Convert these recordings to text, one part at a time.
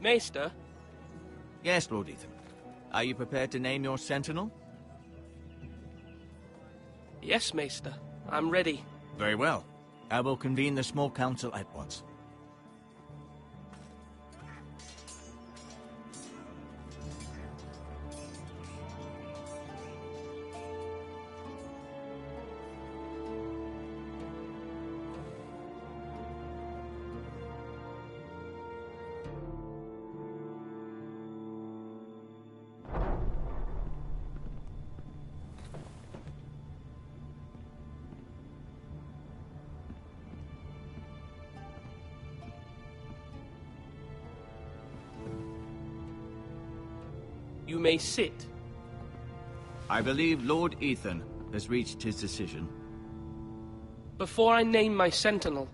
Maester? Yes, Lord Ethan. Are you prepared to name your sentinel? Yes, Maester. I'm ready. Very well. I will convene the small council at once. You may sit. I believe Lord Ethan has reached his decision. Before I name my sentinel,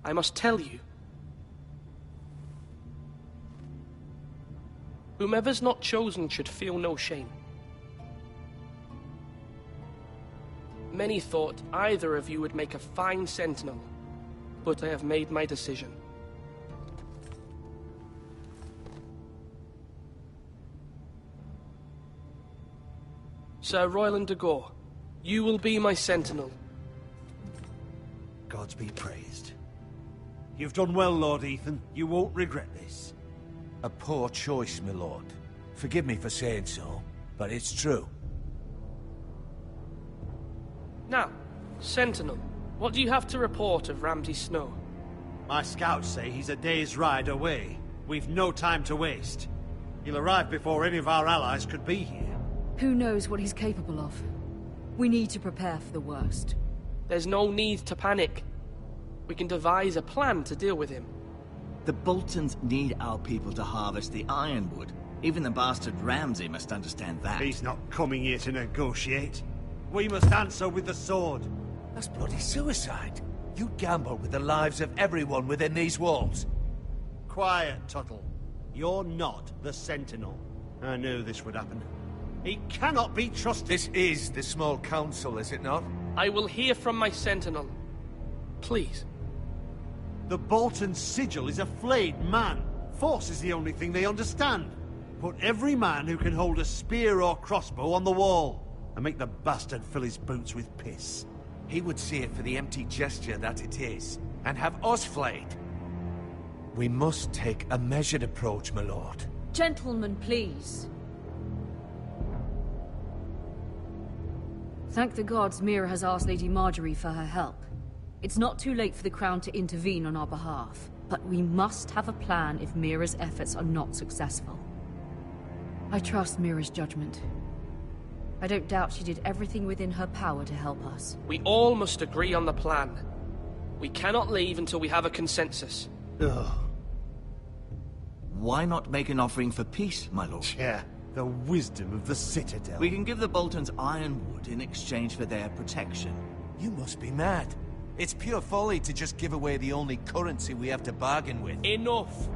I must tell you. Whomever's not chosen should feel no shame. Many thought either of you would make a fine sentinel, but I have made my decision. Sir Royland de Gore, you will be my sentinel. Gods be praised. You've done well, Lord Ethan. You won't regret this. A poor choice, my lord. Forgive me for saying so, but it's true. Now, Sentinel, what do you have to report of Ramsay Snow? My scouts say he's a day's ride away. We've no time to waste. He'll arrive before any of our allies could be here. Who knows what he's capable of? We need to prepare for the worst. There's no need to panic. We can devise a plan to deal with him. The Boltons need our people to harvest the ironwood. Even the bastard Ramsay must understand that. He's not coming here to negotiate. We must answer with the sword. That's bloody suicide. You gamble with the lives of everyone within these walls. Quiet, Tuttle. You're not the Sentinel. I knew this would happen. He cannot be trusted. This is the small council, is it not? I will hear from my sentinel. Please. The Bolton sigil is a flayed man. Force is the only thing they understand. Put every man who can hold a spear or crossbow on the wall, and make the bastard fill his boots with piss. He would see it for the empty gesture that it is, and have us flayed. We must take a measured approach, my lord. Gentlemen, please. Thank the gods Mira has asked Lady Marjorie for her help. It's not too late for the Crown to intervene on our behalf, but we must have a plan if Mira's efforts are not successful. I trust Mira's judgment. I don't doubt she did everything within her power to help us. We all must agree on the plan. We cannot leave until we have a consensus. Ugh. Why not make an offering for peace, my lord? Yeah, the wisdom of the Citadel. We can give the Boltons ironwood in exchange for their protection. You must be mad. It's pure folly to just give away the only currency we have to bargain with. Enough!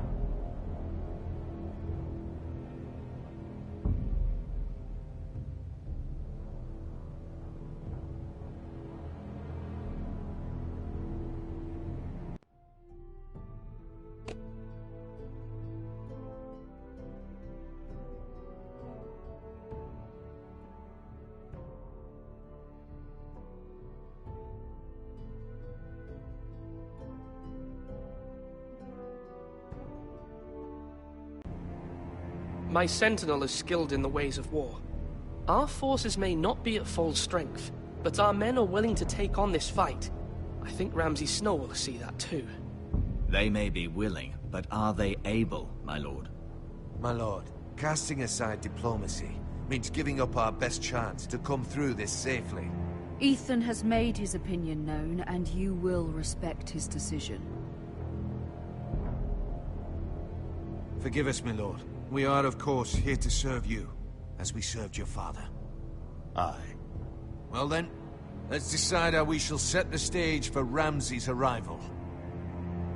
My sentinel is skilled in the ways of war. Our forces may not be at full strength, but our men are willing to take on this fight. I think Ramsay Snow will see that too. They may be willing, but are they able, my lord? My lord, casting aside diplomacy means giving up our best chance to come through this safely. Ethan has made his opinion known, and you will respect his decision. Forgive us, my lord. We are, of course, here to serve you, as we served your father. Aye. Well then, let's decide how we shall set the stage for Ramsay's arrival.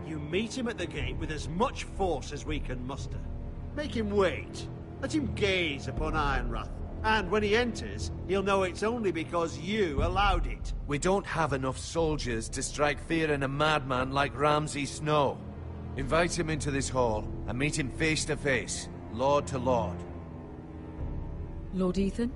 You meet him at the gate with as much force as we can muster. Make him wait. Let him gaze upon Ironrath. And when he enters, he'll know it's only because you allowed it. We don't have enough soldiers to strike fear in a madman like Ramsay Snow. Invite him into this hall, and meet him face to face, lord to lord. Lord Ethan?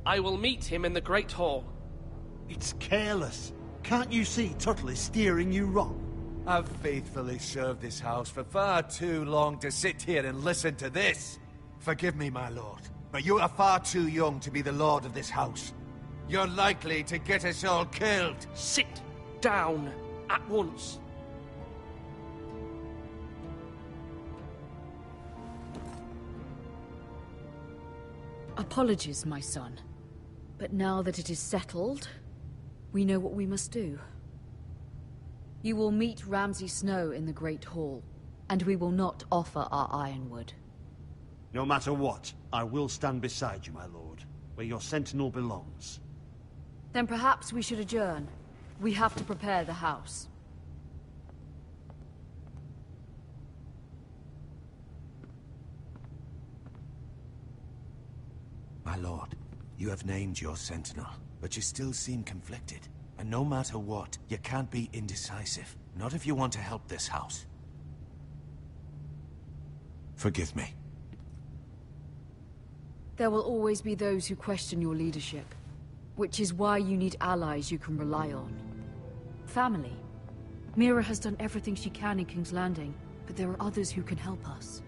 I will meet him in the Great Hall. It's careless. Can't you see Tuttle is steering you wrong? I've faithfully served this house for far too long to sit here and listen to this. Forgive me, my lord, but you are far too young to be the lord of this house. You're likely to get us all killed. Sit down at once. Apologies, my son. But now that it is settled, we know what we must do. You will meet Ramsay Snow in the Great Hall, and we will not offer our ironwood. No matter what, I will stand beside you, my lord, where your sentinel belongs. Then perhaps we should adjourn. We have to prepare the house. My lord, you have named your sentinel, but you still seem conflicted. And no matter what, you can't be indecisive. Not if you want to help this house. Forgive me. There will always be those who question your leadership, which is why you need allies you can rely on. Family. Mira has done everything she can in King's Landing, but there are others who can help us.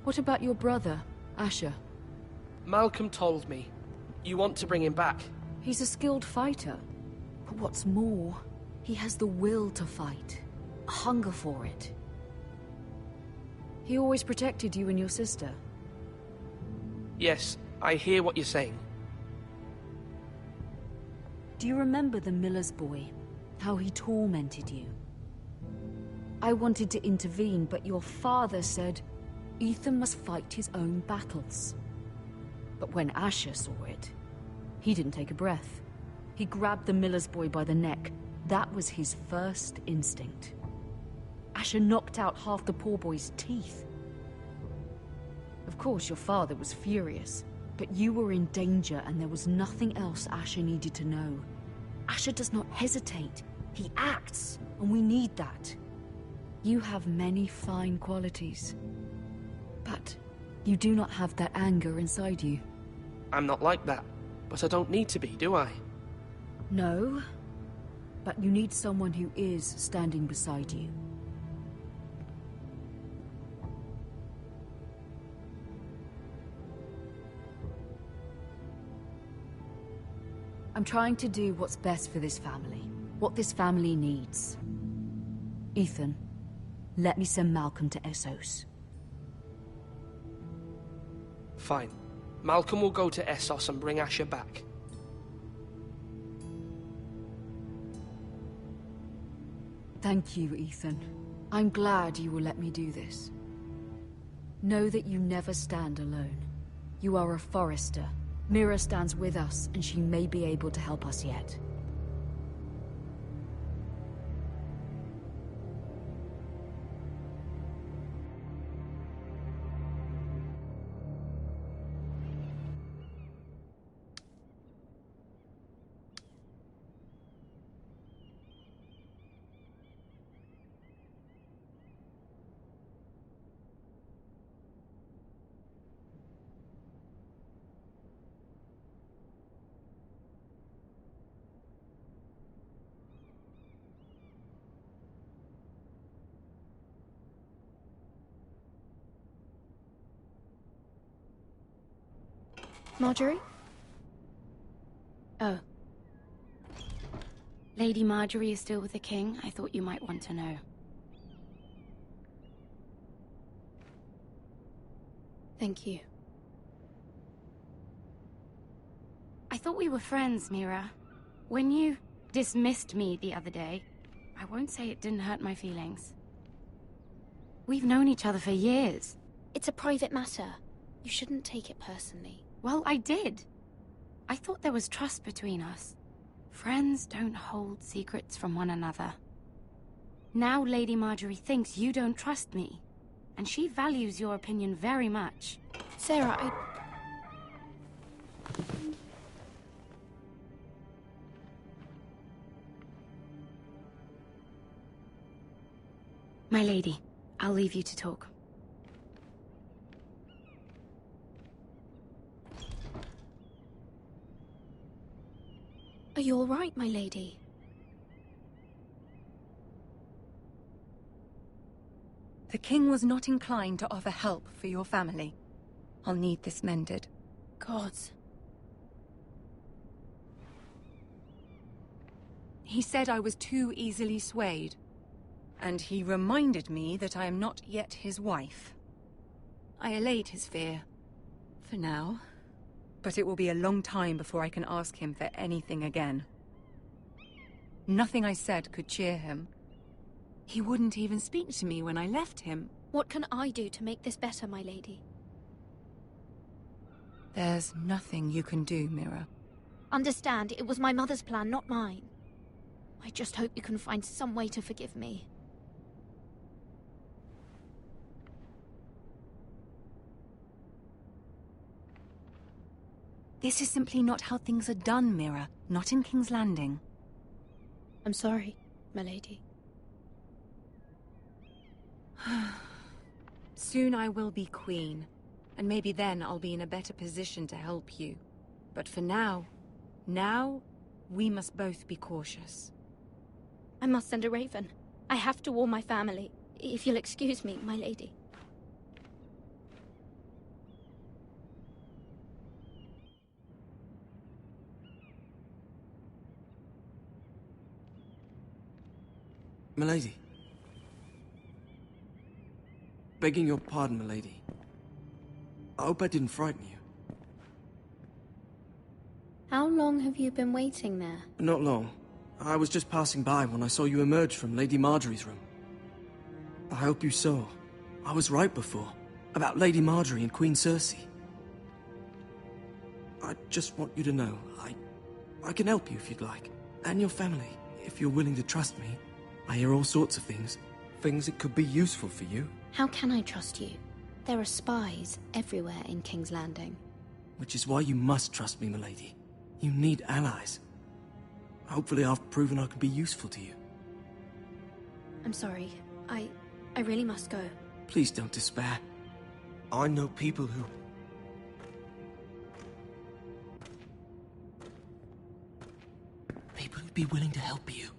What about your brother, Asher? Malcolm told me. You want to bring him back? He's a skilled fighter. But what's more, he has the will to fight. A hunger for it. He always protected you and your sister. Yes, I hear what you're saying. Do you remember the miller's boy? How he tormented you? I wanted to intervene, but your father said Ethan must fight his own battles. But when Asher saw it, he didn't take a breath. He grabbed the miller's boy by the neck. That was his first instinct. Asher knocked out half the poor boy's teeth. Of course, your father was furious, but you were in danger and there was nothing else Asher needed to know. Asher does not hesitate. He acts, and we need that. You have many fine qualities, but you do not have that anger inside you. I'm not like that, but I don't need to be, do I? No, but you need someone who is standing beside you. I'm trying to do what's best for this family, what this family needs. Ethan, let me send Malcolm to Essos. Fine. Malcolm will go to Essos and bring Asher back. Thank you, Ethan. I'm glad you will let me do this. Know that you never stand alone. You are a Forester. Mira stands with us, and she may be able to help us yet. Marjorie? Oh. Lady Marjorie is still with the king? I thought you might want to know. Thank you. I thought we were friends, Mira. When you dismissed me the other day, I won't say it didn't hurt my feelings. We've known each other for years. It's a private matter. You shouldn't take it personally. Well, I did. I thought there was trust between us. Friends don't hold secrets from one another. Now Lady Marjorie thinks you don't trust me, and she values your opinion very much. Sarah, My lady, I'll leave you to talk. Are you all right, my lady? The king was not inclined to offer help for your family. I'll need this mended. Gods. He said I was too easily swayed. And he reminded me that I am not yet his wife. I allayed his fear. For now. But it will be a long time before I can ask him for anything again. Nothing I said could cheer him. He wouldn't even speak to me when I left him. What can I do to make this better, my lady? There's nothing you can do, Mira. Understand, it was my mother's plan, not mine. I just hope you can find some way to forgive me. This is simply not how things are done, Mira. Not in King's Landing. I'm sorry, my lady. Soon I will be queen, and maybe then I'll be in a better position to help you. But for now, we must both be cautious. I must send a raven. I have to warn my family. If you'll excuse me, my lady. Milady. Begging your pardon, milady. I hope I didn't frighten you. How long have you been waiting there? Not long. I was just passing by when I saw you emerge from Lady Marjorie's room. I hope you saw. I was right before. About Lady Marjorie and Queen Cersei. I just want you to know, I can help you if you'd like. And your family, if you're willing to trust me. I hear all sorts of things. Things that could be useful for you. How can I trust you? There are spies everywhere in King's Landing. Which is why you must trust me, milady. You need allies. Hopefully I've proven I can be useful to you. I'm sorry. I really must go. Please don't despair. I know people who... People who'd be willing to help you.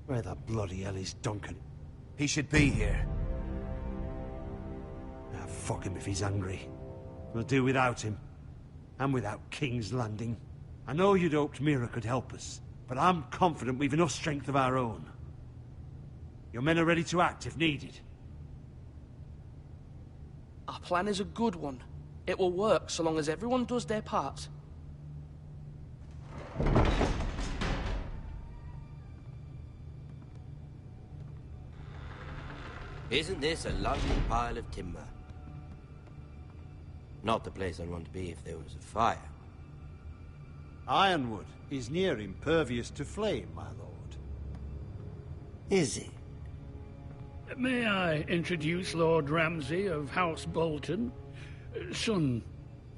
Where the bloody hell is Duncan? He should be here. Ah, fuck him if he's angry. We'll do without him. And without King's Landing. I know you'd hoped Mira could help us, but I'm confident we've enough strength of our own. Your men are ready to act if needed. Our plan is a good one. It will work so long as everyone does their part. Isn't this a lovely pile of timber? Not the place I'd want to be if there was a fire. Ironwood is near impervious to flame, my lord. Is it? May I introduce Lord Ramsay of House Bolton? son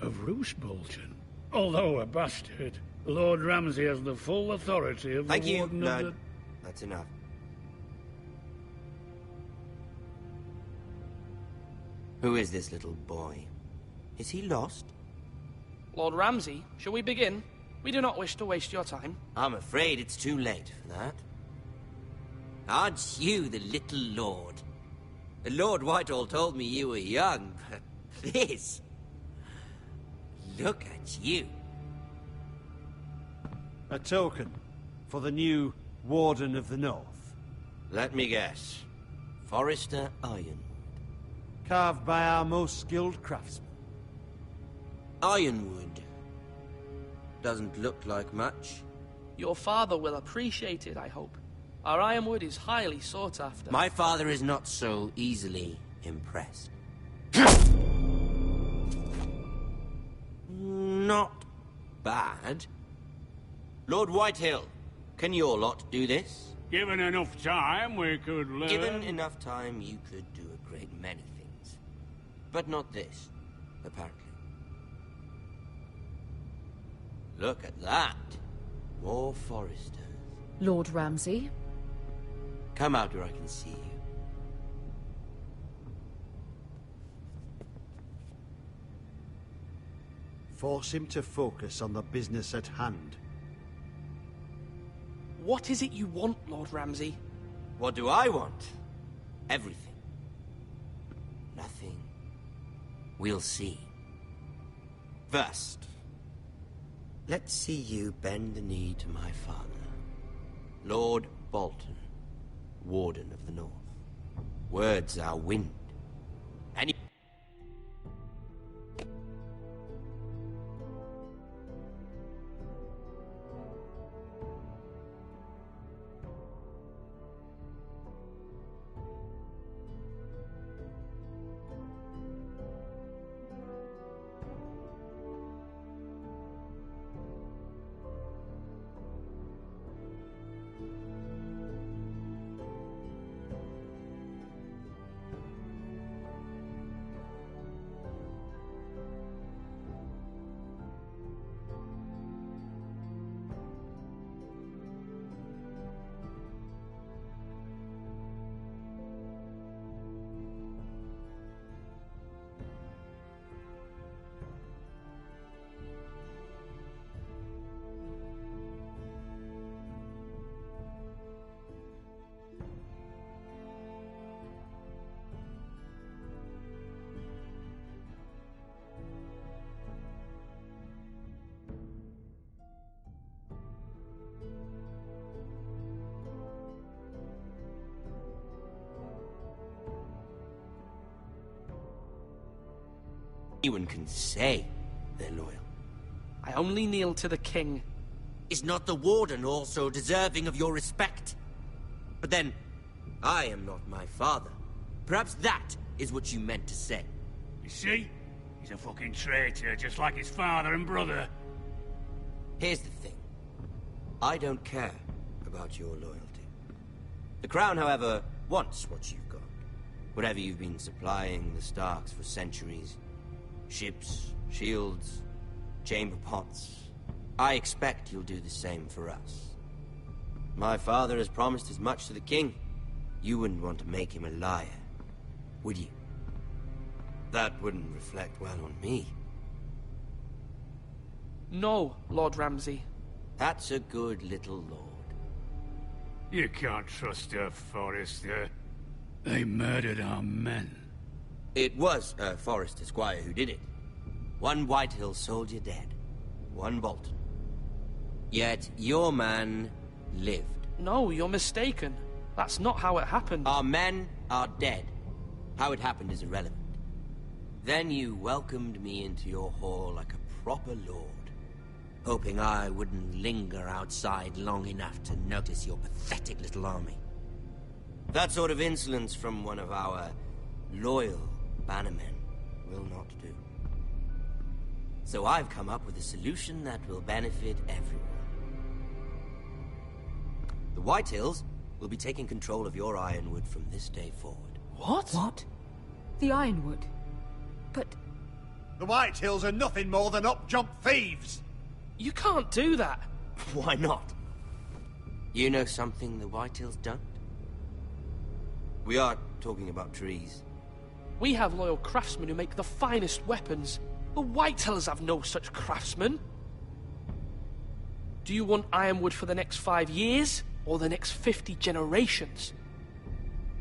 of Roose Bolton. Although a bastard, Lord Ramsay has the full authority of Thank the you, Warden Lord. of the... That's enough. Who is this little boy? Is he lost? Lord Ramsay, shall we begin? We do not wish to waste your time. I'm afraid it's too late for that. Aren't you the little lord? Lord Whitehall told me you were young, but this... Look at you. A token for the new Warden of the North. Let me guess. Forrester Ironwood. Carved by our most skilled craftsmen. Ironwood. Doesn't look like much. Your father will appreciate it, I hope. Our ironwood is highly sought after. My father is not so easily impressed. Not bad. Lord Whitehill, can your lot do this? Given enough time, we could learn... Given enough time, you could do a great many things. But not this, apparently. Look at that. More Foresters. Lord Ramsay? Come out where I can see you. Force him to focus on the business at hand. What is it you want, Lord Ramsay? What do I want? Everything. Nothing. We'll see. First, let's see you bend the knee to my father, Lord Bolton, Warden of the North. Words are wind. Any... Anyone can say they're loyal. I only kneel to the king. Is not the Warden also deserving of your respect? But then, I am not my father. Perhaps that is what you meant to say. You see? He's a fucking traitor, just like his father and brother. Here's the thing. I don't care about your loyalty. The Crown, however, wants what you've got. Whatever you've been supplying the Starks for centuries. Ships, shields, chamber pots. I expect you'll do the same for us. My father has promised as much to the king. You wouldn't want to make him a liar, would you? That wouldn't reflect well on me. No, Lord Ramsay. That's a good little lord. You can't trust her, Forrester. They murdered our men. It was a Forrester squire who did it. One Whitehill soldier dead. One Bolton. Yet your man lived. No, you're mistaken. That's not how it happened. Our men are dead. How it happened is irrelevant. Then you welcomed me into your hall like a proper lord, hoping I wouldn't linger outside long enough to notice your pathetic little army. That sort of insolence from one of our loyal bannermen will not do. So I've come up with a solution that will benefit everyone. The Whitehills will be taking control of your ironwood from this day forward. What? What? The Ironwood? But The White Hills are nothing more than up-jump thieves! You can't do that. Why not? You know something the Whitehills don't? We are talking about trees. We have loyal craftsmen who make the finest weapons. The Whitehills have no such craftsmen. Do you want ironwood for the next 5 years, or the next 50 generations?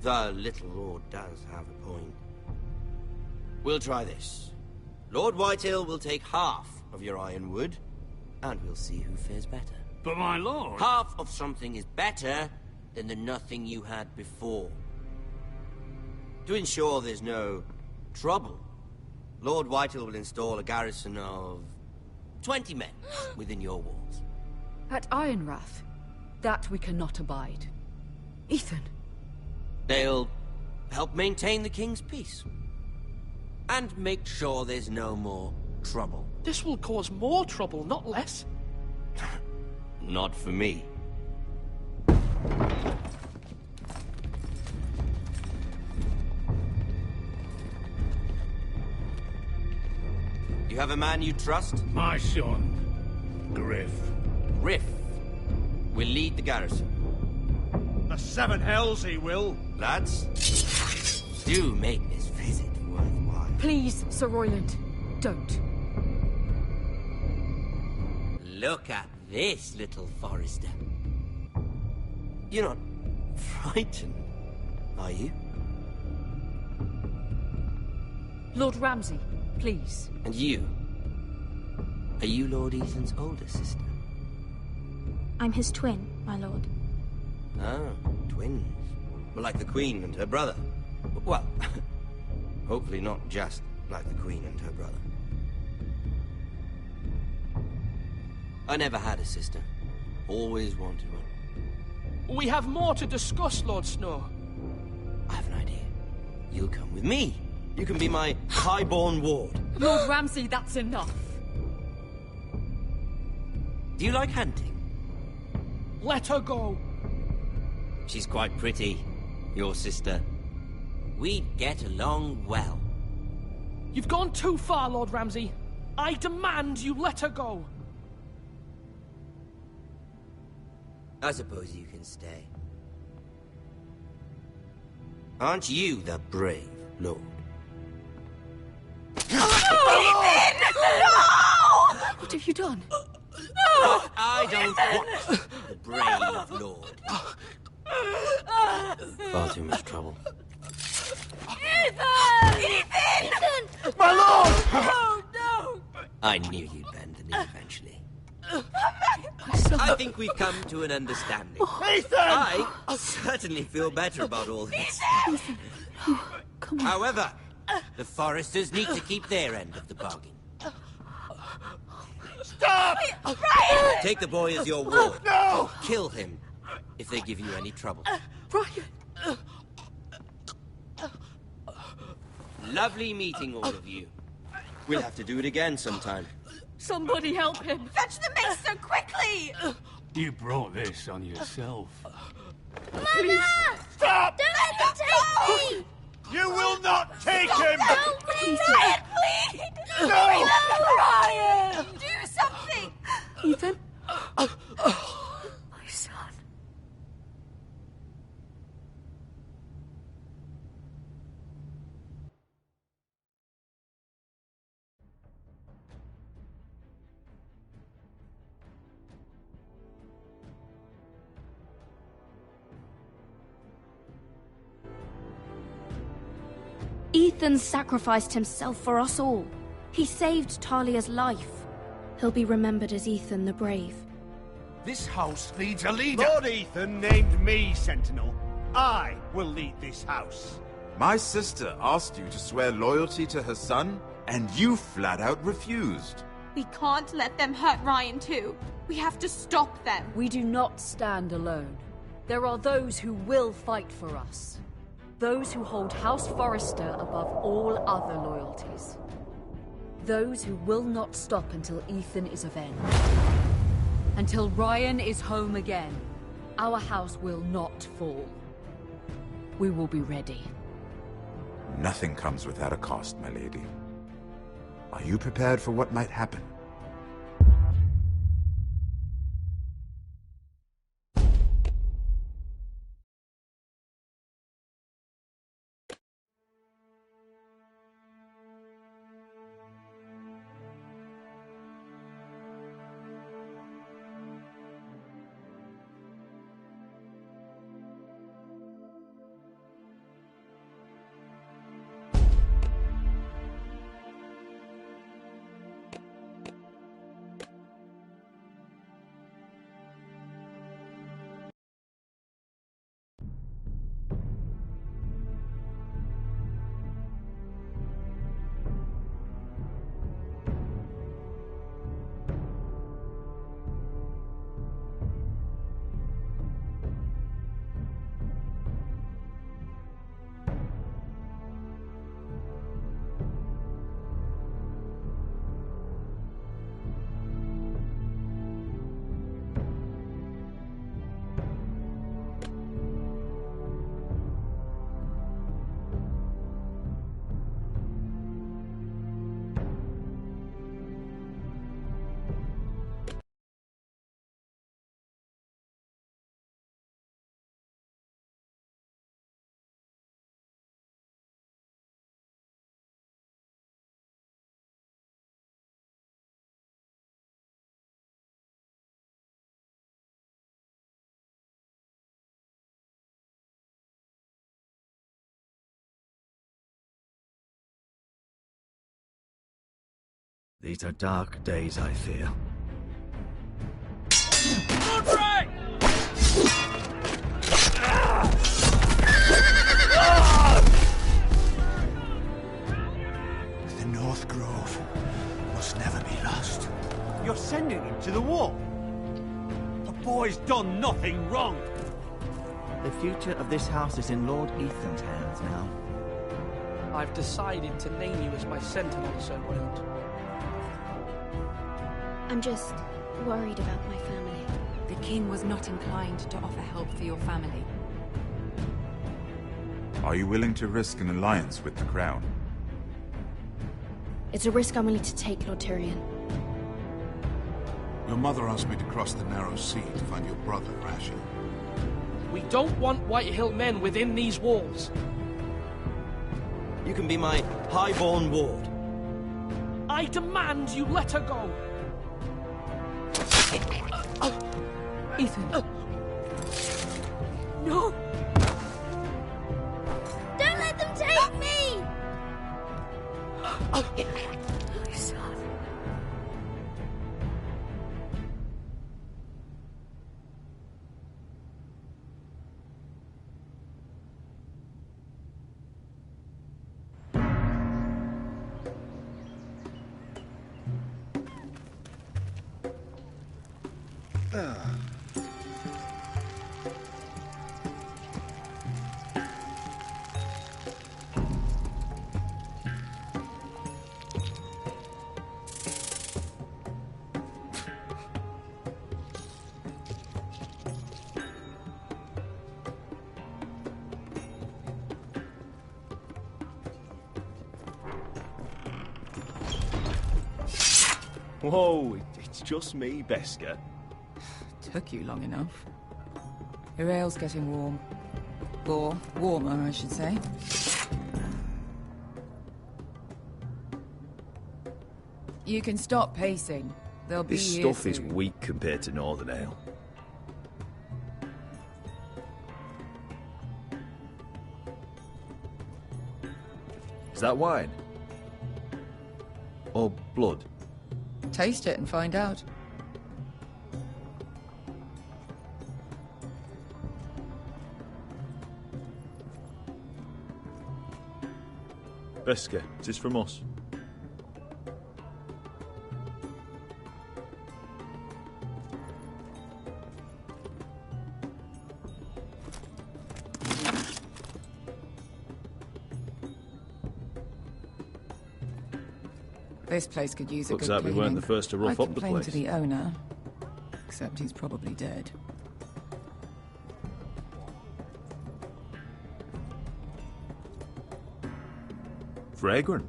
The little lord does have a point. We'll try this. Lord Whitehill will take half of your ironwood, and we'll see who fares better. But my lord... Half of something is better than the nothing you had before. To ensure there's no trouble, Lord Whitehill will install a garrison of 20 men within your walls. At Ironrath, that we cannot abide. Ethan. They'll help maintain the king's peace. And make sure there's no more trouble. This will cause more trouble, not less. Not for me. You have a man you trust? My son, Griff. Griff will lead the garrison. The Seven Hells he will. Lads, do make this visit worthwhile. Please, Sir Royland, don't. Look at this, little Forester. You're not frightened, are you? Lord Ramsay, please. And you? Are you Lord Ethan's older sister? I'm his twin, my lord. Oh, twins. Well, like the Queen and her brother. Well, hopefully not just like the Queen and her brother. I never had a sister. Always wanted one. We have more to discuss, Lord Snow. I have an idea. You'll come with me. You can be my highborn ward. Lord Ramsay, that's enough. Do you like hunting? Let her go. She's quite pretty, your sister. We'd get along well. You've gone too far, Lord Ramsay. I demand you let her go. I suppose you can stay. Aren't you the brave lord? What have you done? But I don't want the brave lord. Far too much trouble. Ethan! Ethan! My lord! Oh, no! I knew you'd bend the knee eventually. I think we've come to an understanding. Ethan! I certainly feel better about all this. Come on. However, the Foresters need to keep their end of the bargain. Stop! Ryan! Take the boy as your ward. No! Kill him if they give you any trouble. Ryan! Lovely meeting all of you. We'll have to do it again sometime. Somebody help him! Fetch the maester quickly! You brought this on yourself. Mama! Stop! Don't let them take me! You will not take him! Help me! Ryan, please! No! Ryan! Do something! Ethan? My son. Ethan sacrificed himself for us all. He saved Talia's life. He'll be remembered as Ethan the Brave. This house needs a leader. Lord Ethan named me Sentinel. I will lead this house. My sister asked you to swear loyalty to her son, and you flat out refused. We can't let them hurt Ryan too. We have to stop them. We do not stand alone. There are those who will fight for us. Those who hold House Forrester above all other loyalties. Those who will not stop until Ethan is avenged. Until Ryan is home again, our house will not fall. We will be ready. Nothing comes without a cost, my lady. Are you prepared for what might happen? These are dark days, I fear. Andre! The North Grove must never be lost. You're sending him to the war? The boy's done nothing wrong. The future of this house is in Lord Ethan's hands now. I've decided to name you as my sentinel, Sir Royland. I'm just worried about my family. The king was not inclined to offer help for your family. Are you willing to risk an alliance with the Crown? It's a risk I'm willing to take, Lord Tyrion. Your mother asked me to cross the narrow sea to find your brother, Rashid. We don't want Whitehill men within these walls. You can be my highborn ward. I demand you let her go. Ethan. No! Don't let them take me! Son. Whoa, it's just me, Beskar. Took you long enough. Your ale's getting warm. Or warmer, I should say. You can stop pacing. They'll be This here stuff is soon. weak compared to Northern Ale. Is that wine? Or blood? Taste it and find out. Beskar, is this from us? This place could use a Looks good like we weren't the cleaning. first to rough I up the complained to place. the owner, except he's probably dead. Fragrant.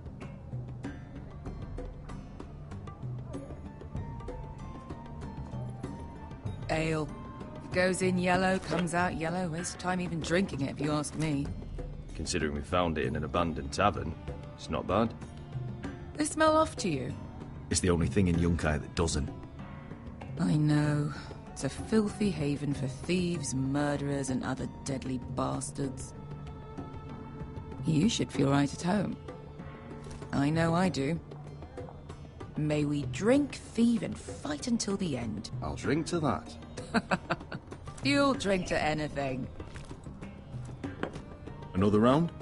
ale. If it goes in yellow, comes out yellow. Waste time even drinking it, if you ask me. Considering we found it in an abandoned tavern, it's not bad. They smell off to you? It's the only thing in Yunkai that doesn't. I know. It's a filthy haven for thieves, murderers, and other deadly bastards. You should feel right at home. I know I do. May we drink, thieve, and fight until the end. I'll drink to that. You'll drink to anything. Another round?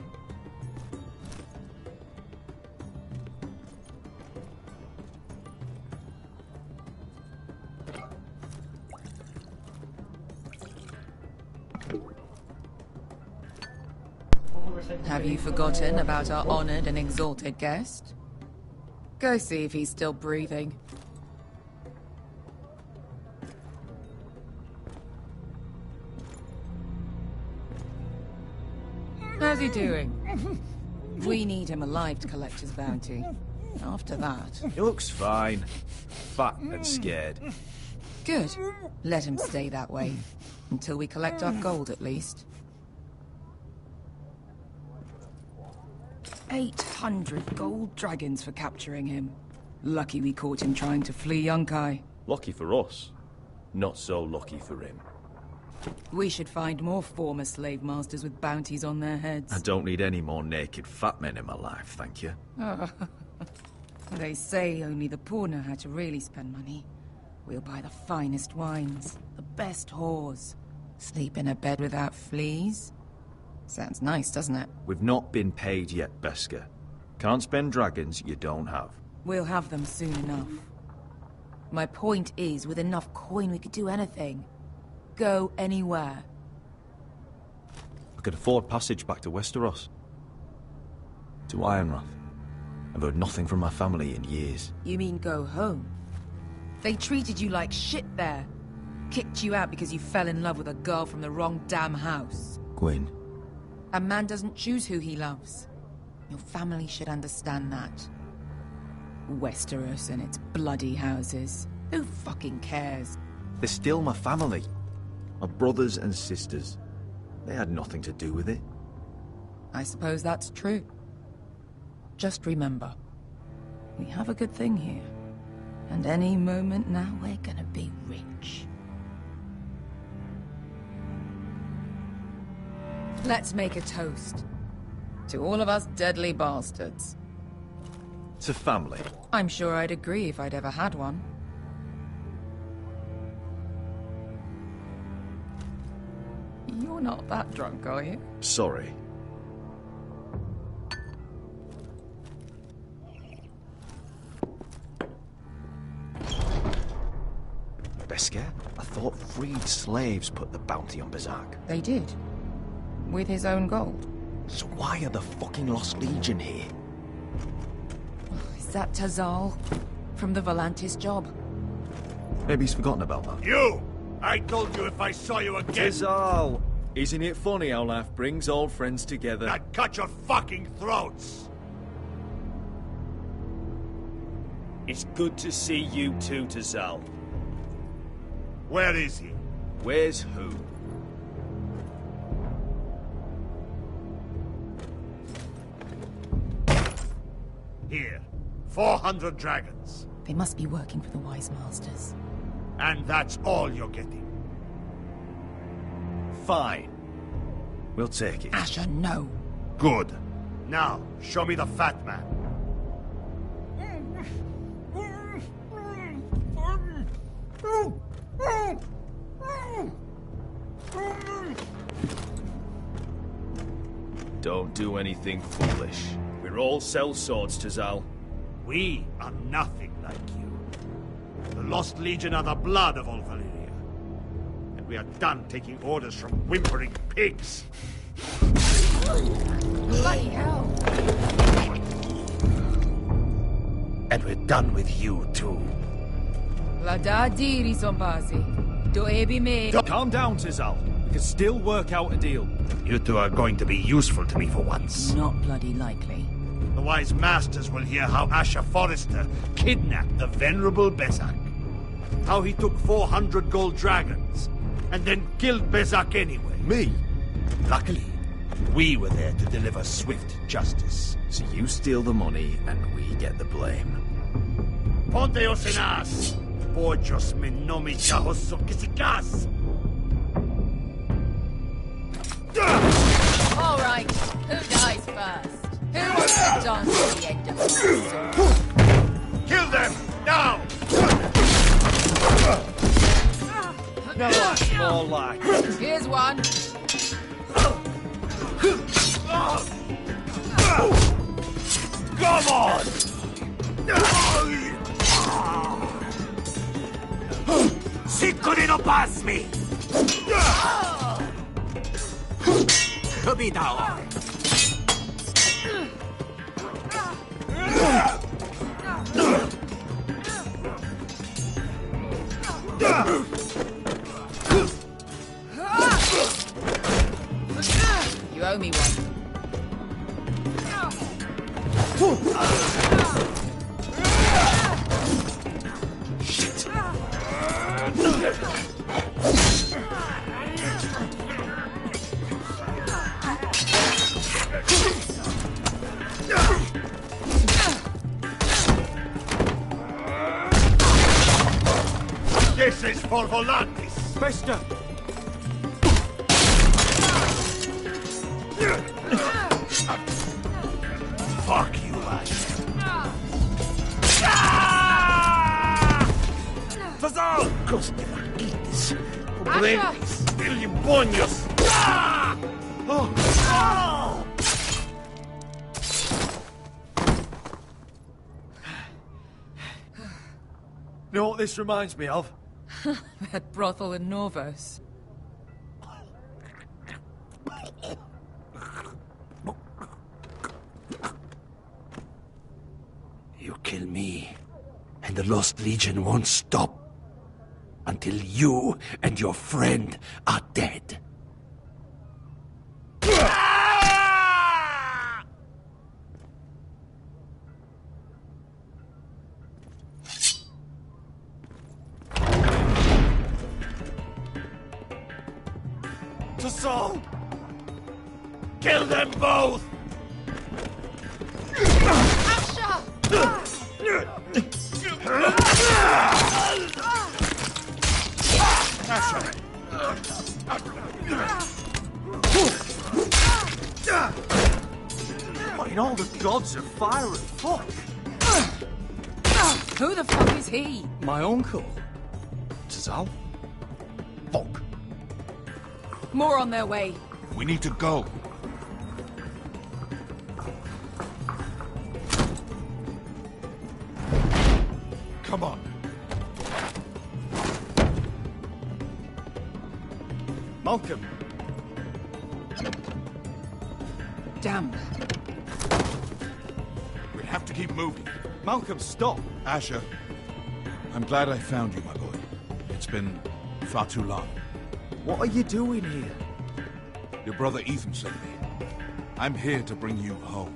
Have you forgotten about our honored and exalted guest? Go see if he's still breathing. How's he doing? We need him alive to collect his bounty. After that... He looks fine. Fat and scared. Good. Let him stay that way. Until we collect our gold, at least. 800 gold dragons for capturing him. Lucky we caught him trying to flee Yunkai. Lucky for us. Not so lucky for him. We should find more former slave masters with bounties on their heads. I don't need any more naked fat men in my life, thank you. They say only the poor know how to really spend money. We'll buy the finest wines, the best whores. Sleep in a bed without fleas. Sounds nice, doesn't it? We've not been paid yet, Beskar. Can't spend dragons you don't have. We'll have them soon enough. My point is, with enough coin we could do anything. Go anywhere. I could afford passage back to Westeros. To Ironrath. I've heard nothing from my family in years. You mean go home? They treated you like shit there. Kicked you out because you fell in love with a girl from the wrong damn house. Gwyn. A man doesn't choose who he loves. Your family should understand that. Westeros and its bloody houses. Who fucking cares? They're still my family. My brothers and sisters. They had nothing to do with it. I suppose that's true. Just remember, we have a good thing here. And any moment now we're gonna be rich. Let's make a toast. To all of us deadly bastards. To family. I'm sure I'd agree if I'd ever had one. You're not that drunk, are you? Sorry. Beskar, I thought freed slaves put the bounty on Berserk. They did. With his own gold. So why are the fucking Lost Legion here? Is that Tazal? From the Volantis job? Maybe he's forgotten about that. You! I told you if I saw you again... Tazal! Isn't it funny how life brings old friends together? I'd cut your fucking throats! It's good to see you too, Tazal. Where is he? Where's who? Here. 400 dragons. They must be working for the Wise Masters. And that's all you're getting. Fine. We'll take it. Asher, no. Good. Now, show me the fat man. Don't do anything foolish. We're all sellswords, Tazal. We are nothing like you. The Lost Legion are the blood of all Valyria. And we are done taking orders from whimpering pigs. Bloody hell! And we're done with you, too. Ladadi Risombasi. Do ebi me. Calm down, Tazal. We can still work out a deal. You two are going to be useful to me for once. Not bloody likely. The Wise Masters will hear how Asher Forrester kidnapped the venerable Besak. How he took 400 gold dragons, and then killed Bezak anyway. Me? Luckily, we were there to deliver swift justice. So you steal the money, and we get the blame. Ponteos en as! Pollos me nomi chahos sokisikas! All right, who dies first? Who wants to dance at the end of my sword? Kill them! Now! Now that's more like. Here's one. Come on! Siccone no pasmi! Kabitao! You owe me one. This is for Volantis! Bester! Fuck you, Ash. Fazal! Coste Marquites! Pobrentis! Ilibonios! You know what this reminds me of? That brothel in Norvos. You kill me, and the Lost Legion won't stop until you and your friend are dead. Tasol! Kill them both! What in all the gods of fire and fuck? Who the fuck is he? My uncle. Tazal? Fuck. More on their way. We need to go. Come on. Malcolm. Damn. We have to keep moving. Malcolm, stop. Asher, I'm glad I found you, my boy. It's been far too long. What are you doing here? Your brother Ethan sent me. I'm here to bring you home.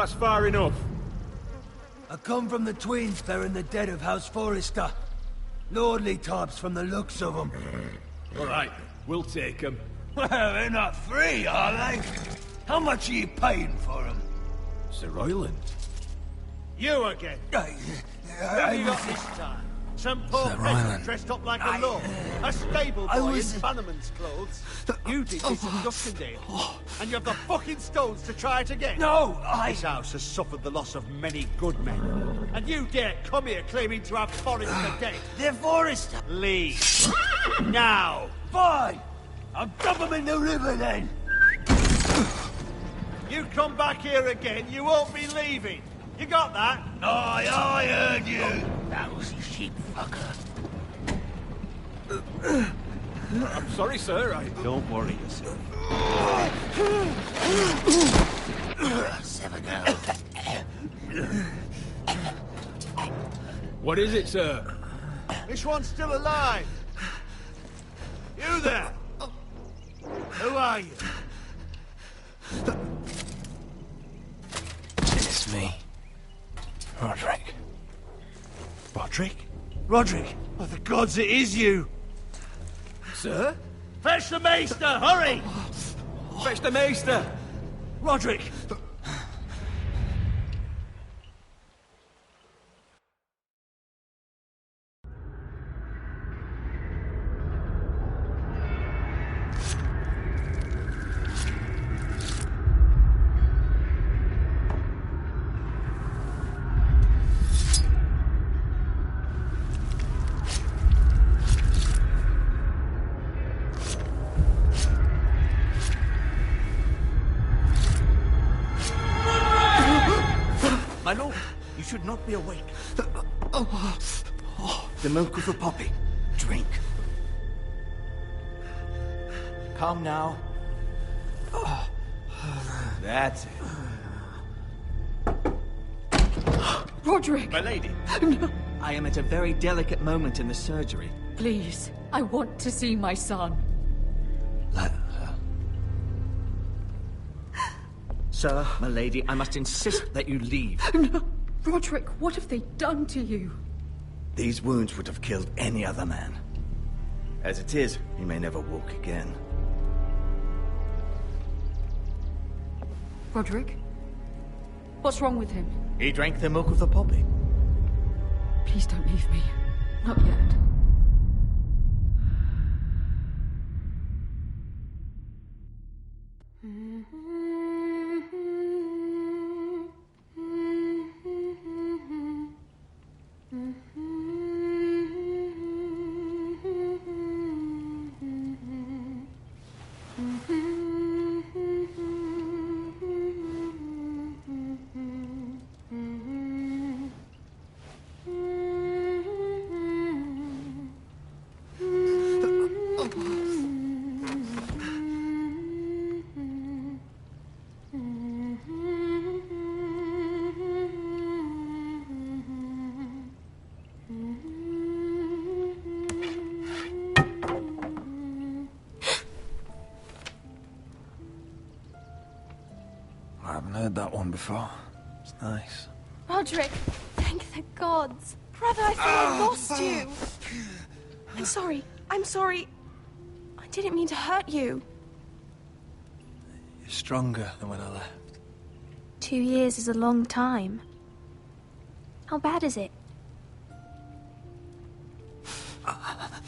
That's far enough. I come from the twins bearing the dead of House Forrester. Lordly types from the looks of them. All right, we'll take them. Well, they're not free, are they? How much are you paying for them? Sir Royland. You again. Who have you got this time? Some poor peasant dressed up like a lord. A stable boy in Bannerman's clothes. You did this at Duskendale. And you have the fucking stones to try it again. No, This house has suffered the loss of many good men. And you dare come here claiming to have Forrester dead. They're Forrester. Leave. Now. Fine. I'll dump them in the river then. You come back here again, you won't be leaving. You got that? Aye, I heard you. Lousy sheep fucker. I'm sorry, sir. Don't worry yourself. 7-0. What is it, sir? This one's still alive. You there? Who are you? It's me. Roderick. Roderick? Roderick? Oh, the gods, it is you! Sir? Fetch the maester, hurry! Fetch the maester! Roderick! My lord, you should not be awake. The milk of the poppy. Drink. Calm now. That's it. Roderick! My lady. No. I am at a very delicate moment in the surgery. Please, I want to see my son. Let her. Sir, my lady, I must insist that you leave. No. Roderick, what have they done to you? These wounds would have killed any other man. As it is, he may never walk again. Roderick? What's wrong with him? He drank the milk of the poppy. Please don't leave me. Not yet. I haven't heard that one before. It's nice. Roderick, thank the gods. Brother, I thought I lost you. I'm sorry. I didn't mean to hurt you. You're stronger than when I left. 2 years is a long time. How bad is it?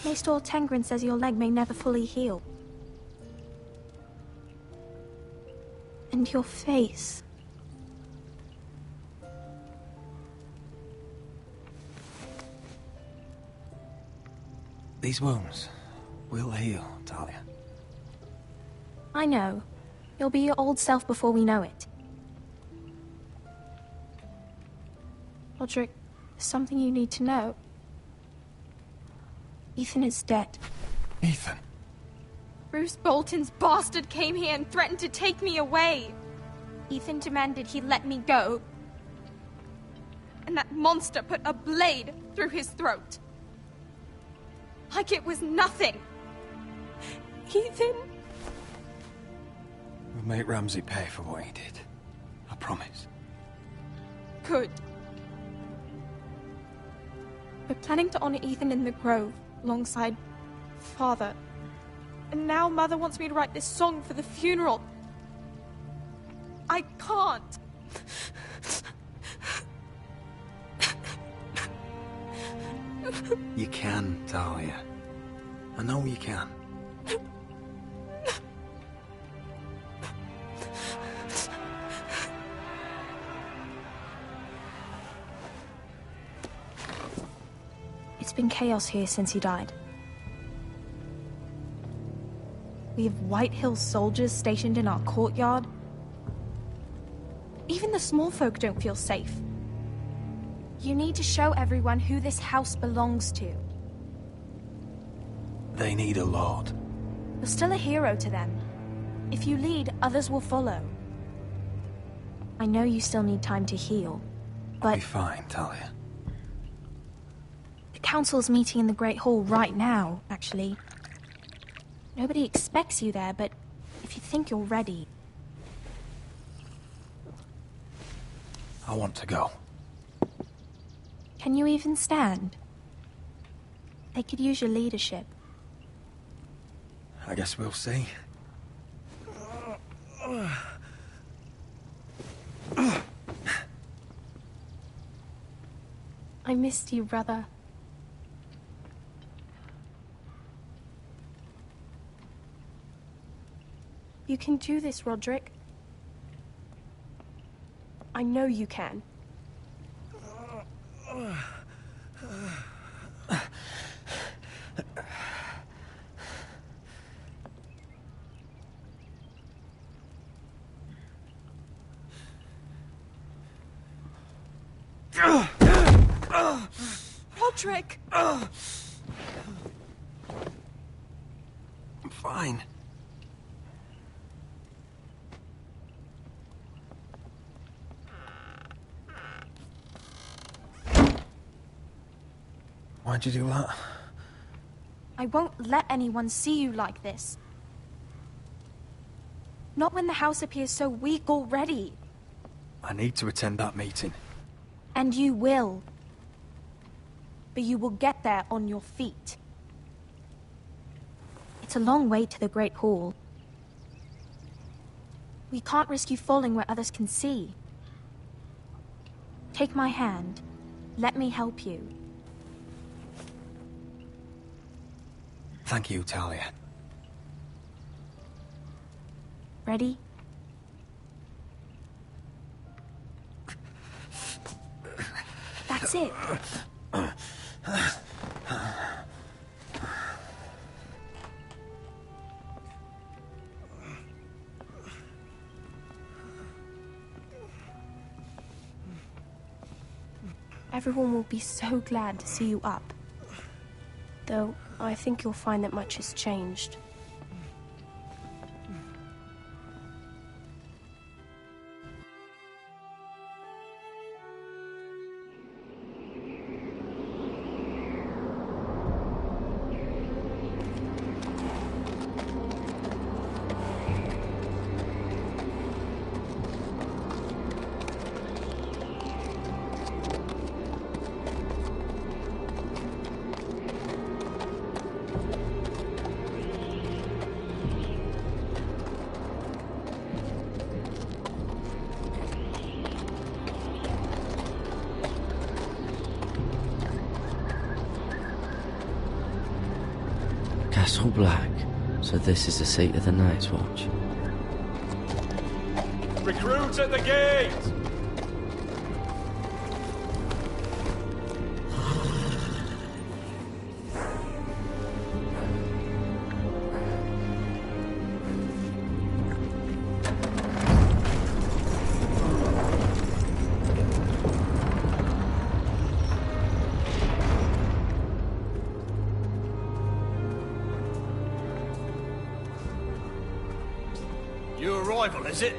Maester Tengrin says your leg may never fully heal. And your face. These wounds will heal, Talia. I know. You'll be your old self before we know it. Roderick, there's something you need to know. Ethan is dead. Ethan? Bruce Bolton's bastard came here and threatened to take me away. Ethan demanded he let me go. And that monster put a blade through his throat. Like it was nothing. Ethan? We'll make Ramsay pay for what he did. I promise. could. We're planning to honor Ethan in the Grove, alongside Father. And now Mother wants me to write this song for the funeral. I can't. You can, Talia. I know you can. It's been chaos here since he died. We have White Hill soldiers stationed in our courtyard. Even the small folk don't feel safe. You need to show everyone who this house belongs to. They need a lord. You're still a hero to them. If you lead, others will follow. I know you still need time to heal, but... I'll be fine, Talia. The council's meeting in the Great Hall right now, actually. Nobody expects you there, but if you think you're ready... I want to go. Can you even stand? They could use your leadership. I guess we'll see. I missed you, brother. You can do this, Roderick. I know you can. Roderick! I'm fine. Why'd you do that? I won't let anyone see you like this. Not when the house appears so weak already. I need to attend that meeting. And you will. But you will get there on your feet. It's a long way to the Great Hall. We can't risk you falling where others can see. Take my hand. Let me help you. Thank you, Talia. Ready? That's it. Everyone will be so glad to see you up. Though, I think you'll find that much has changed. Castle Black. So this is the seat of the Night's Watch. Recruits at the gate! New arrival, is it?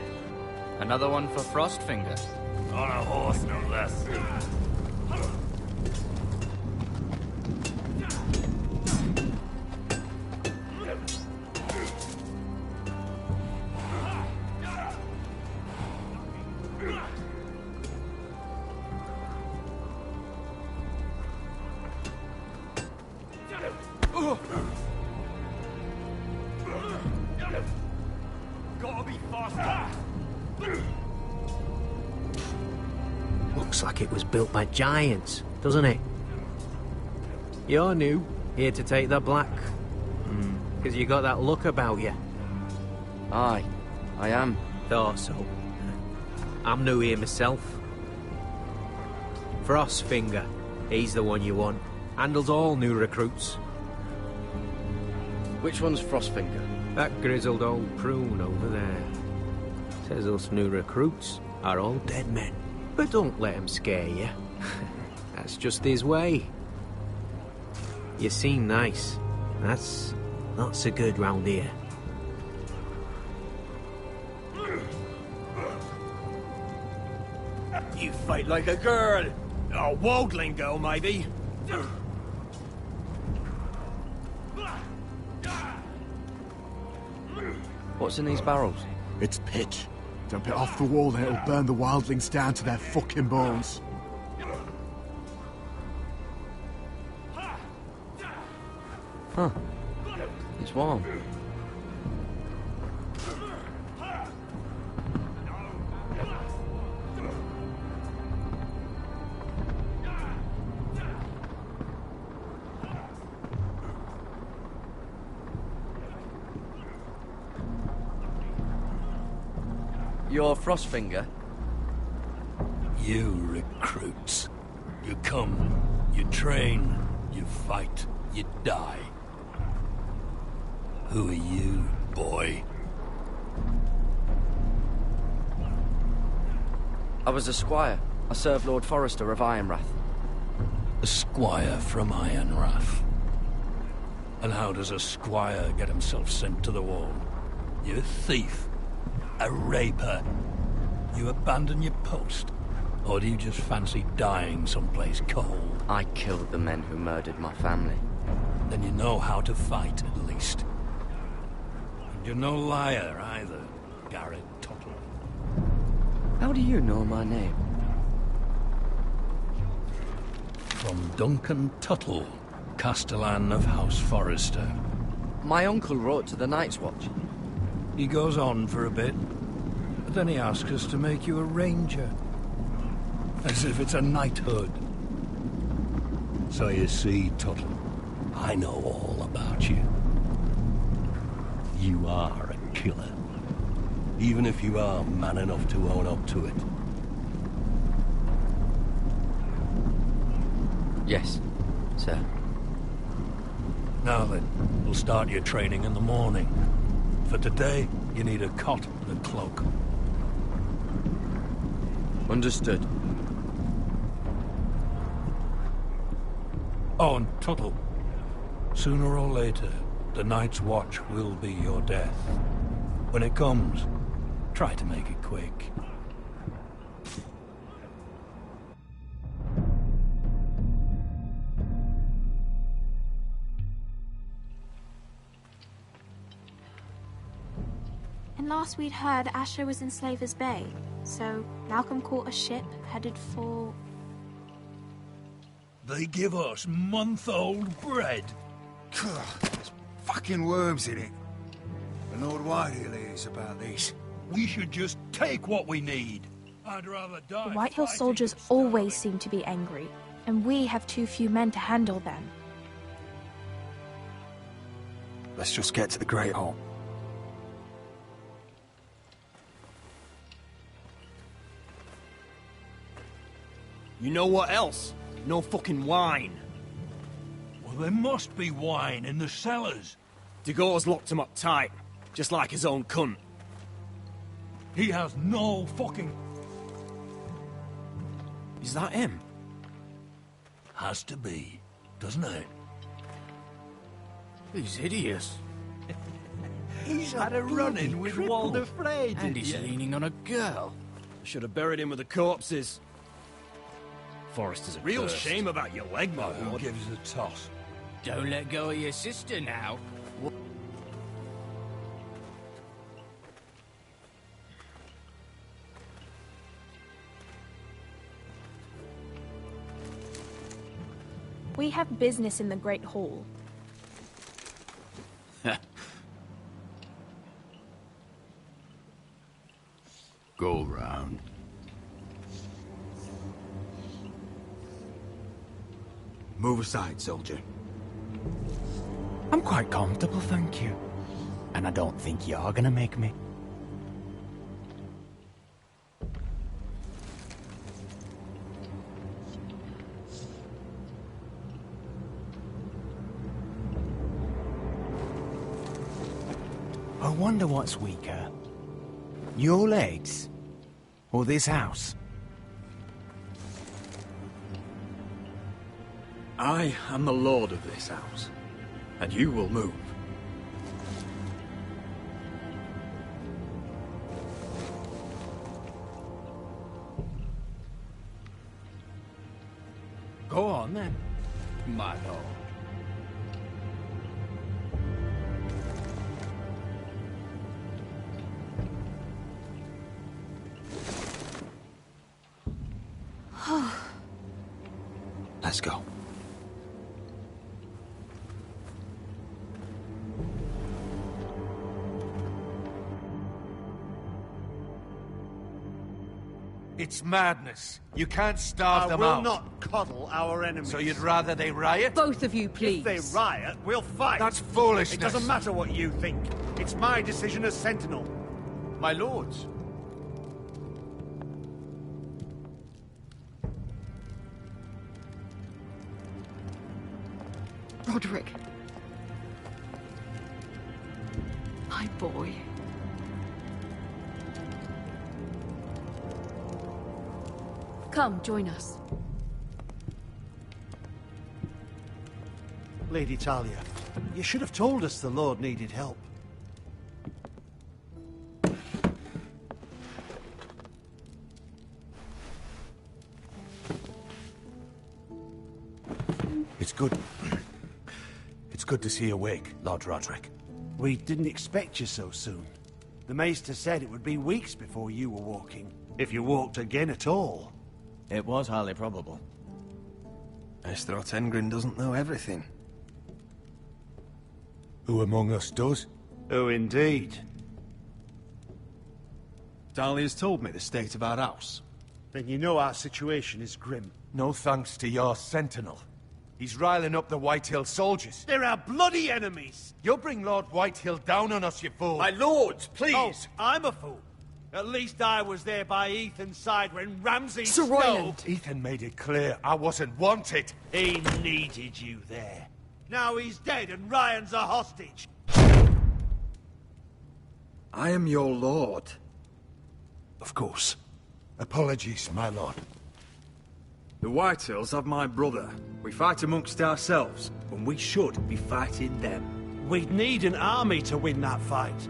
Another one for Frostfinger. On a horse, no less. Gotta be faster! Looks like it was built by giants, doesn't it? You're new, here to take the black. Because you got that look about you. Aye, I am. Thought so. I'm new here myself. Frostfinger, he's the one you want. Handles all new recruits. Which one's Frostfinger? That grizzled old prune over there. Says us new recruits are all dead men. But don't let him scare you. That's just his way. You seem nice. That's not so good round here. You fight like a girl. A wildling girl, maybe. What's in these barrels? It's pitch. Dump it off the wall and it'll burn the wildlings down to their fucking bones. Huh. It's warm. You're Frostfinger? You recruits. You come, you train, you fight, you die. Who are you, boy? I was a squire. I served Lord Forrester of Ironrath. A squire from Ironrath. And how does a squire get himself sent to the wall? You a thief? A raper? You abandon your post? Or do you just fancy dying someplace cold? I killed the men who murdered my family. Then you know how to fight, at least. And you're no liar, either, Garrett Tuttle. How do you know my name? From Duncan Tuttle, Castellan of House Forrester. My uncle wrote to the Night's Watch. He goes on for a bit, but then he asks us to make you a ranger. As if it's a knighthood. So you see, Tuttle, I know all about you. You are a killer. Even if you are man enough to own up to it. Yes, sir. Now then, we'll start your training in the morning. For today, you need a cot and a cloak. Understood. Oh, and Tuttle. Sooner or later, the Night's Watch will be your death. When it comes, try to make it quick. And last we'd heard, Asher was in Slaver's Bay, so Malcolm caught a ship headed for... They give us month-old bread. There's fucking worms in it. The Lord Whitehill is about this. We should just take what we need. I'd rather die. The Whitehill soldiers always seem to be angry, and we have too few men to handle them. Let's just get to the Great Hall. You know what else? No fucking wine. Well, there must be wine in the cellars. Jogos locked him up tight, just like his own cunt. He has no fucking... Is that him? Has to be, doesn't it? He's hideous. He's had a run-in with Walder Frey, And he's leaning on a girl. I should have buried him with the corpses. Forrester's a real cursed. shame about your leg, my Who lord. gives a toss? Don't let go of your sister now. We have business in the Great Hall. Go round. Move aside, soldier. I'm quite comfortable, thank you. And I don't think you're gonna make me. I wonder what's weaker. Your legs? Or this house? I am the lord of this house, and you will move. Go on, then. My lord. Let's go. It's madness. You can't starve them out. I will not coddle our enemies. So you'd rather they riot? Both of you, please. If they riot, we'll fight. That's foolishness. It doesn't matter what you think. It's my decision as Sentinel. My lords. Roderick. My boy. Come, join us. Lady Talia, you should have told us the Lord needed help. It's good. It's good to see you awake, Lord Roderick. We didn't expect you so soon. The Maester said it would be weeks before you were walking, if you walked again at all. It was highly probable. Maester Otengrin doesn't know everything. Who among us does? Oh, indeed. Talia's told me the state of our house. Then you know our situation is grim. No thanks to your sentinel. He's riling up the Whitehill soldiers. They're our bloody enemies! You'll bring Lord Whitehill down on us, you fool! My lords, please! Oh, I'm a fool. At least I was there by Ethan's side when Ramsay Sir Snow... Royland. Ethan made it clear I wasn't wanted. He needed you there. Now he's dead and Ryan's a hostage. I am your lord. Of course. Apologies, my lord. The Whitehills have my brother. We fight amongst ourselves, when we should be fighting them. We'd need an army to win that fight.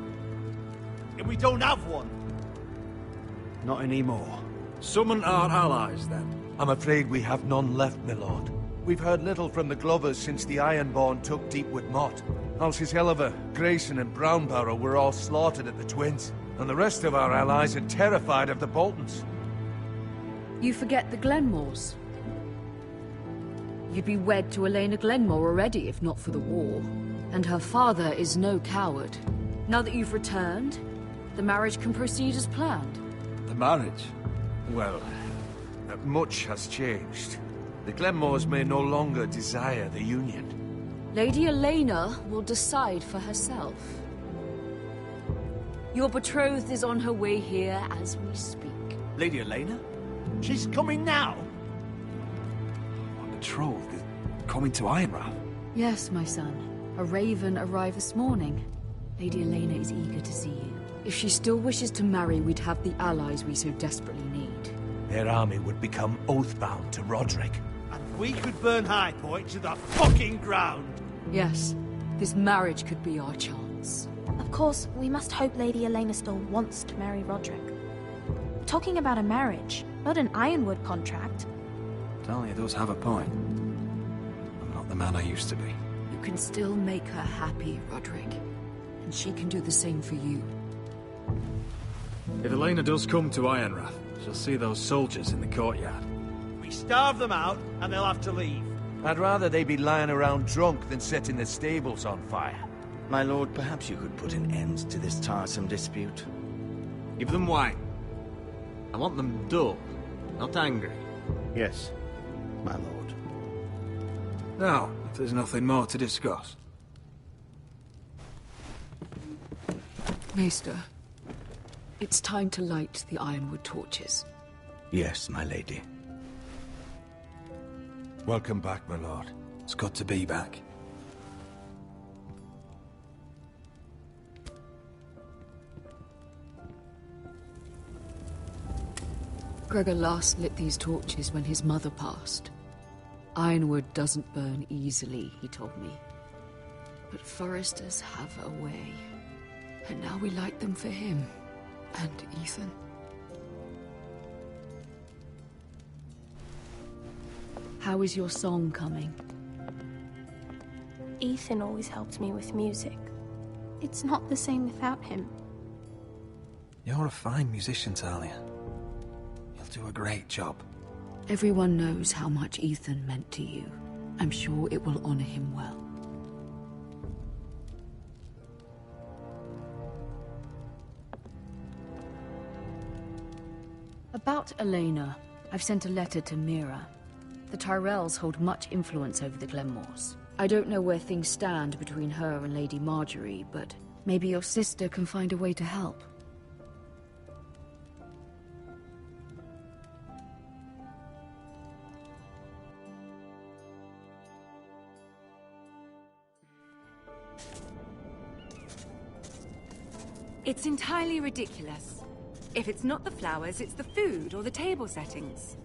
And we don't have one. Not anymore. Summon our allies, then. I'm afraid we have none left, my lord. We've heard little from the Glovers since the Ironborn took Deepwood Motte. Halsey's Helliver, Grayson and Brownbarrow were all slaughtered at the Twins. And the rest of our allies are terrified of the Boltons. You forget the Glenmores. You'd be wed to Elena Glenmore already if not for the war. And her father is no coward. Now that you've returned, the marriage can proceed as planned. The marriage? Well, much has changed. The Glenmores may no longer desire the union. Lady Elena will decide for herself. Your betrothed is on her way here as we speak. Lady Elena? She's coming now. My betrothed is coming to Ironrath. Yes, my son. A raven arrived this morning. Lady Elena is eager to see you. If she still wishes to marry, we'd have the allies we so desperately need. Their army would become oathbound to Roderick. And we could burn High Point to the fucking ground. Yes, this marriage could be our chance. Of course, we must hope Lady Elena still wants to marry Roderick. We're talking about a marriage, not an Ironwood contract. Talia does have a point. I'm not the man I used to be. You can still make her happy, Roderick. And she can do the same for you. If Elena does come to Ironrath, she'll see those soldiers in the courtyard. We starve them out, and they'll have to leave. I'd rather they be lying around drunk than setting the stables on fire. My lord, perhaps you could put an end to this tiresome dispute. Give them wine. I want them dull, not angry. Yes, my lord. Now, if there's nothing more to discuss. Maester, it's time to light the ironwood torches. Yes, my lady. Welcome back, my lord. It's good to be back. Gregor last lit these torches when his mother passed. Ironwood doesn't burn easily, he told me. But foresters have a way. And now we light them for him. And Ethan. How is your song coming? Ethan always helped me with music. It's not the same without him. You're a fine musician, Talia. You'll do a great job. Everyone knows how much Ethan meant to you. I'm sure it will honor him well. About Elena, I've sent a letter to Mira. The Tyrells hold much influence over the Glenmores. I don't know where things stand between her and Lady Marjorie, but maybe your sister can find a way to help. It's entirely ridiculous. If it's not the flowers, it's the food or the table settings.